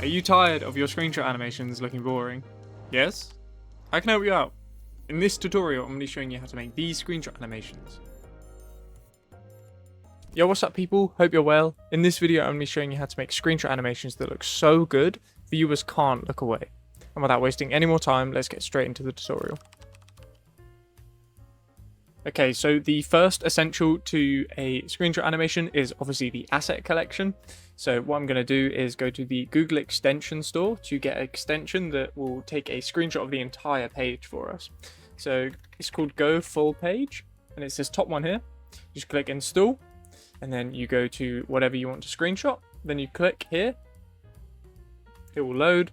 Are you tired of your screenshot animations looking boring? Yes? I can help you out. In this tutorial, I'm going to be showing you how to make these screenshot animations. Yo, what's up people? Hope you're well. In this video, I'm going to be showing you how to make screenshot animations that look so good, viewers can't look away. And without wasting any more time, let's get straight into the tutorial. Okay, so the first essential to a screenshot animation is obviously the asset collection. So what I'm going to do is go to the Google extension store to get an extension that will take a screenshot of the entire page for us. So it's called Go Full Page, and it's this top one here. Just click install, and then you go to whatever you want to screenshot. Then you click here. It will load,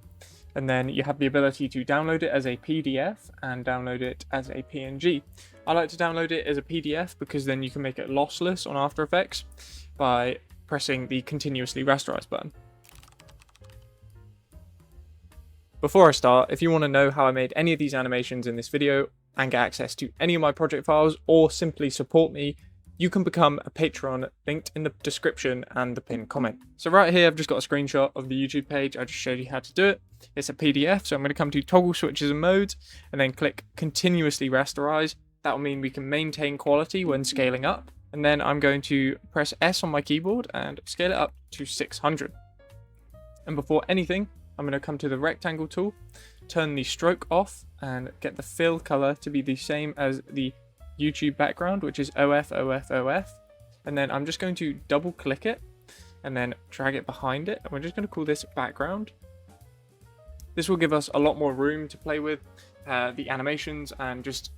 and then you have the ability to download it as a PDF and download it as a PNG. I like to download it as a PDF because then you can make it lossless on After Effects by pressing the continuously rasterize button. Before I start, if you want to know how I made any of these animations in this video and get access to any of my project files or simply support me, you can become a patron linked in the description and the pinned comment. So right here, I've just got a screenshot of the YouTube page. I just showed you how to do it. It's a PDF, so I'm going to come to toggle switches and modes and then click continuously rasterize. That will mean we can maintain quality when scaling up. And then I'm going to press S on my keyboard and scale it up to 600. And before anything, I'm going to come to the rectangle tool, turn the stroke off and get the fill color to be the same as the YouTube background, which is OF, OF, OF. And then I'm just going to double click it and then drag it behind it. And we're just going to call this background. This will give us a lot more room to play with the animations and just,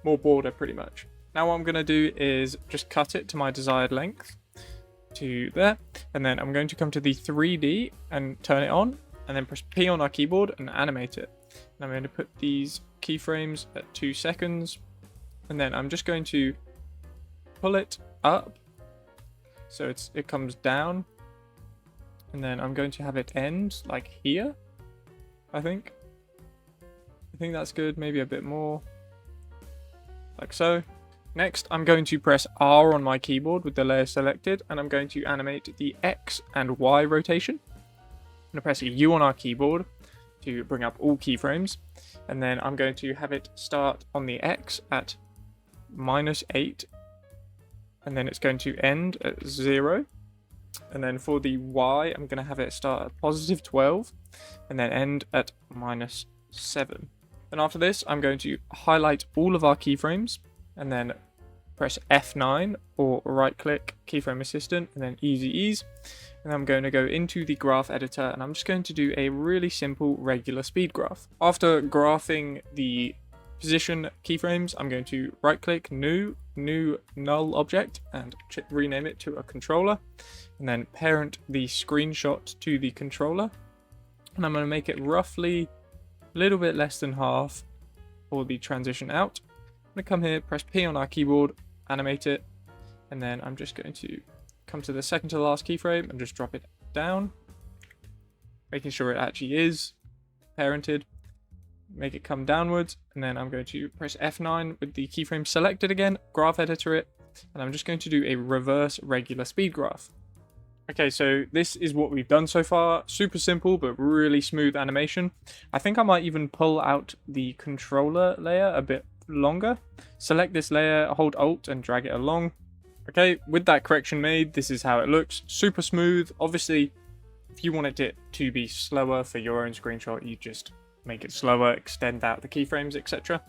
more border pretty much. Now what I'm going to do is just cut it to my desired length to there. And then I'm going to come to the 3D and turn it on and then press P on our keyboard and animate it. And I'm going to put these keyframes at 2 seconds. And then I'm just going to pull it up so it comes down. And then I'm going to have it end like here, I think. I think that's good, maybe a bit more. Like so. Next, I'm going to press R on my keyboard with the layer selected, and I'm going to animate the X and Y rotation. I'm going to press U on our keyboard to bring up all keyframes, and then I'm going to have it start on the X at -8, and then it's going to end at 0. And then for the Y, I'm going to have it start at +12, and then end at -7. And after this, I'm going to highlight all of our keyframes and then press F9 or right click keyframe assistant and then easy ease. And I'm going to go into the graph editor and I'm just going to do a really simple regular speed graph. After graphing the position keyframes, I'm going to right click new null object and rename it to a controller and then parent the screenshot to the controller. And I'm going to make it roughly a little bit less than half for the transition out. I'm going to come here, press P on our keyboard, animate it, and then I'm just going to come to the second to the last keyframe and just drop it down, making sure it actually is parented, make it come downwards, and then I'm going to press F9 with the keyframe selected again, graph editor it, and I'm just going to do a reverse regular speed graph. Okay, so this is what we've done so far. Super simple, but really smooth animation. I think I might even pull out the controller layer a bit longer. Select this layer, hold Alt and drag it along. Okay, with that correction made, this is how it looks. Super smooth. Obviously, if you wanted it to be slower for your own screenshot, you just make it slower, extend out the keyframes, etc.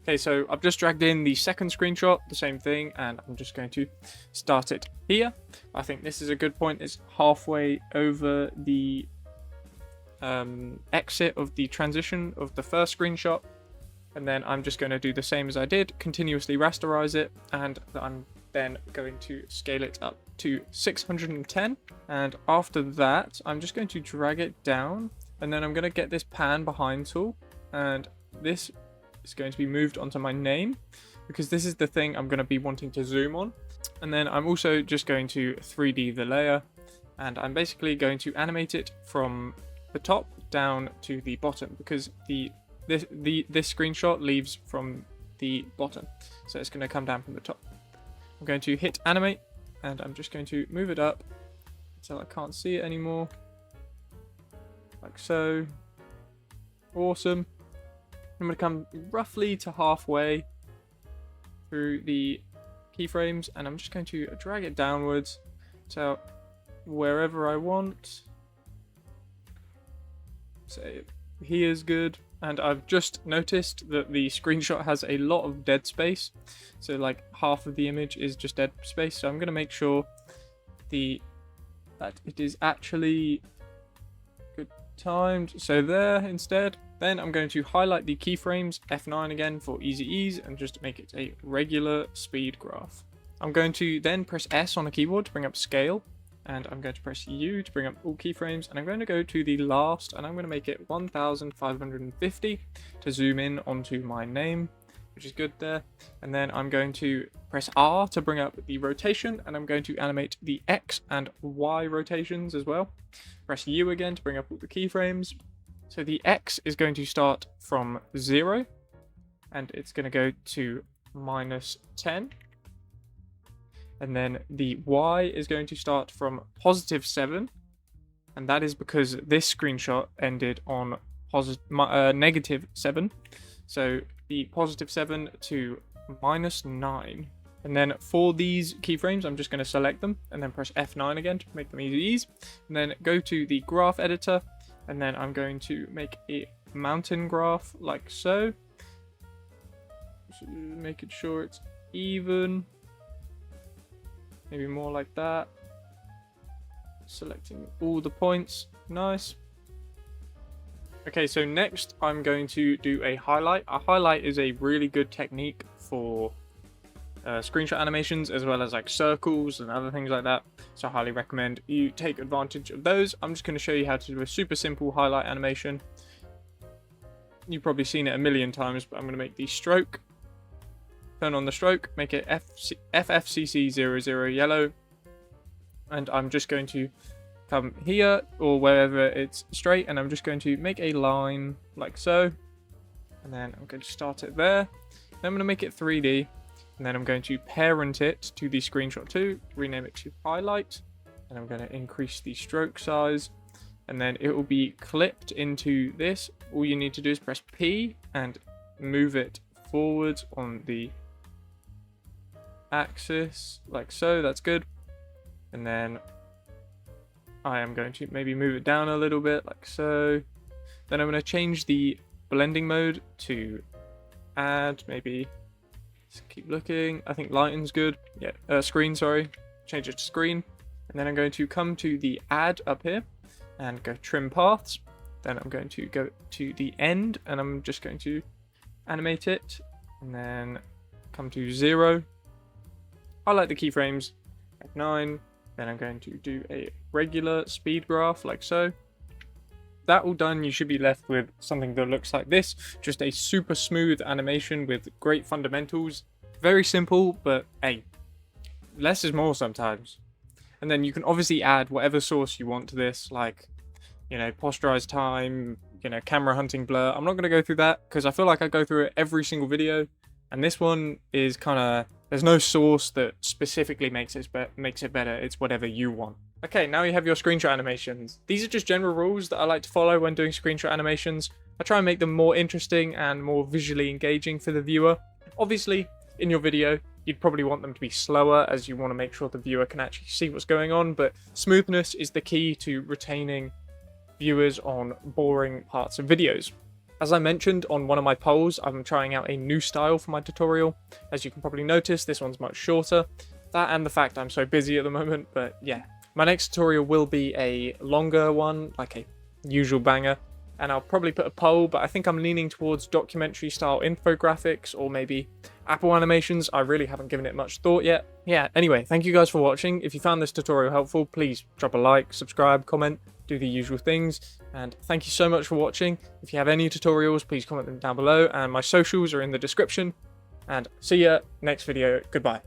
Okay, so I've just dragged in the second screenshot, the same thing, and I'm just going to start it here. I think this is a good point. It's halfway over the exit of the transition of the first screenshot. And then I'm just going to do the same as I did, continuously rasterize it, and I'm then going to scale it up to 610. And after that, I'm just going to drag it down, and then I'm going to get this pan behind tool, and this is going to be moved onto my name because this is the thing I'm going to be wanting to zoom on. And then I'm also just going to 3D the layer, and I'm basically going to animate it from the top down to the bottom because this screenshot leaves from the bottom, so it's going to come down from the top. I'm going to hit animate and I'm just going to move it up until I can't see it anymore. Like so. Awesome. I'm going to come roughly to halfway through the keyframes, and I'm just going to drag it downwards to wherever I want. So here's good. And I've just noticed that the screenshot has a lot of dead space. So like half of the image is just dead space. So I'm going to make sure that it is actually good timed. So there instead. Then I'm going to highlight the keyframes, F9 again for easy ease, and just make it a regular speed graph. I'm going to then press S on the keyboard to bring up scale, and I'm going to press U to bring up all keyframes, and I'm going to go to the last, and I'm going to make it 1550 to zoom in onto my name, which is good there. And then I'm going to press R to bring up the rotation, and I'm going to animate the X and Y rotations as well. Press U again to bring up all the keyframes. So the X is going to start from 0, and it's going to go to -10. And then the Y is going to start from +7, and that is because this screenshot ended on -7. So the +7 to -9. And then for these keyframes, I'm just going to select them and then press F9 again to make them easy. And then go to the graph editor. And then I'm going to make a mountain graph like so. Just making sure it's even. Maybe more like that. Selecting all the points. Nice. Okay, so next I'm going to do a highlight. A highlight is a really good technique for screenshot animations, as well as like circles and other things like that. So I highly recommend you take advantage of those. I'm just going to show you how to do a super simple highlight animation. You've probably seen it a million times, but I'm going to make the stroke. Turn on the stroke, make it FFCC00 yellow. And I'm just going to come here or wherever it's straight, and I'm just going to make a line like so. And then I'm going to start it there. Then I'm going to make it 3D. And then I'm going to parent it to the screenshot 2, rename it to highlight, and I'm going to increase the stroke size, and then it will be clipped into this. All you need to do is press P and move it forwards on the axis, like so. That's good. And then I am going to maybe move it down a little bit, like so. Then I'm going to change the blending mode to add, maybe. Just keep looking. I think lighting's good. Yeah, screen, sorry. Change it to screen. And then I'm going to come to the add up here and go trim paths. Then I'm going to go to the end, and I'm just going to animate it. And then come to 0. Highlight the keyframes, F9. Then I'm going to do a regular speed graph like so. That all done, you should be left with something that looks like this. Just a super smooth animation with great fundamentals. Very simple, but hey, less is more sometimes. And then you can obviously add whatever source you want to this, like, you know, posterize time, you know, camera hunting blur. I'm not going to go through that because I feel like I go through it every single video. And this one is kind of, there's no source that specifically makes it better. It's whatever you want. Okay, now you have your screenshot animations. These are just general rules that I like to follow when doing screenshot animations. I try and make them more interesting and more visually engaging for the viewer. Obviously, in your video, you'd probably want them to be slower, as you want to make sure the viewer can actually see what's going on, but smoothness is the key to retaining viewers on boring parts of videos. As I mentioned on one of my polls, I'm trying out a new style for my tutorial. As you can probably notice, this one's much shorter. That and the fact I'm so busy at the moment, but yeah. My next tutorial will be a longer one, like a usual banger, and I'll probably put a poll, but I think I'm leaning towards documentary style infographics or maybe Apple animations. I really haven't given it much thought yet. Yeah, anyway, thank you guys for watching. If you found this tutorial helpful, please drop a like, subscribe, comment, do the usual things, and thank you so much for watching. If you have any tutorials, please comment them down below, and my socials are in the description, and see ya next video. Goodbye.